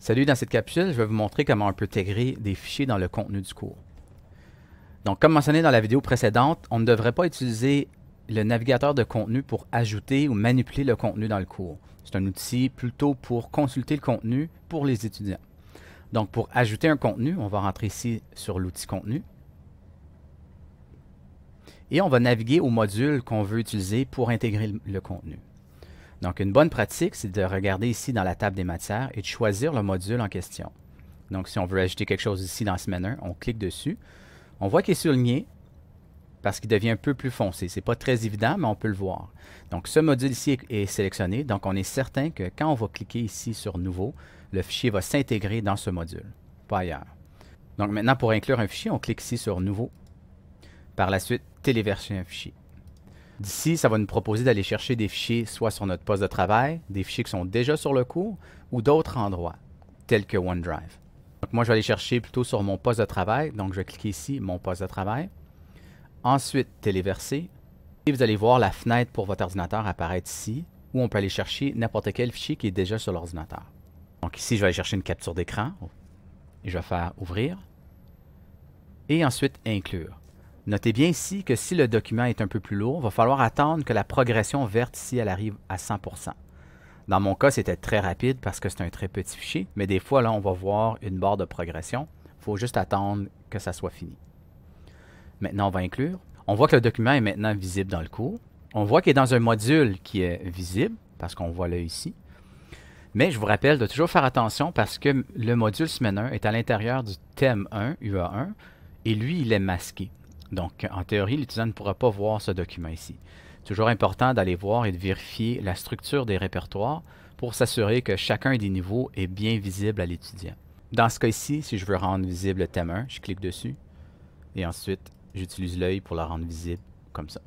Salut, dans cette capsule, je vais vous montrer comment on peut intégrer des fichiers dans le contenu du cours. Donc, comme mentionné dans la vidéo précédente, on ne devrait pas utiliser le navigateur de contenu pour ajouter ou manipuler le contenu dans le cours. C'est un outil plutôt pour consulter le contenu pour les étudiants. Donc, pour ajouter un contenu, on va rentrer ici sur l'outil contenu. Et on va naviguer au module qu'on veut utiliser pour intégrer le contenu. Donc, une bonne pratique, c'est de regarder ici dans la table des matières et de choisir le module en question. Donc, si on veut ajouter quelque chose ici dans Semaine 1, on clique dessus. On voit qu'il est surligné parce qu'il devient un peu plus foncé. Ce n'est pas très évident, mais on peut le voir. Donc, ce module ici est sélectionné. Donc, on est certain que quand on va cliquer ici sur Nouveau, le fichier va s'intégrer dans ce module, pas ailleurs. Donc, maintenant, pour inclure un fichier, on clique ici sur Nouveau. Par la suite, téléverser un fichier. D'ici, ça va nous proposer d'aller chercher des fichiers soit sur notre poste de travail, des fichiers qui sont déjà sur le cours, ou d'autres endroits, tels que OneDrive. Donc moi, je vais aller chercher plutôt sur mon poste de travail. Donc, je vais cliquer ici, mon poste de travail. Ensuite, téléverser. Et vous allez voir la fenêtre pour votre ordinateur apparaître ici, où on peut aller chercher n'importe quel fichier qui est déjà sur l'ordinateur. Donc ici, je vais aller chercher une capture d'écran. Et je vais faire Ouvrir. Et ensuite, Inclure. Notez bien ici que si le document est un peu plus lourd, il va falloir attendre que la progression verte ici, elle arrive à 100%. Dans mon cas, c'était très rapide parce que c'est un très petit fichier, mais des fois, là, on va voir une barre de progression. Il faut juste attendre que ça soit fini. Maintenant, on va inclure. On voit que le document est maintenant visible dans le cours. On voit qu'il est dans un module qui est visible, parce qu'on voit là ici. Mais je vous rappelle de toujours faire attention parce que le module Semaine 1 est à l'intérieur du thème 1, UA1, et lui, il est masqué. Donc, en théorie, l'étudiant ne pourra pas voir ce document ici. Toujours important d'aller voir et de vérifier la structure des répertoires pour s'assurer que chacun des niveaux est bien visible à l'étudiant. Dans ce cas-ci, si je veux rendre visible le thème 1, je clique dessus et ensuite, j'utilise l'œil pour le rendre visible comme ça.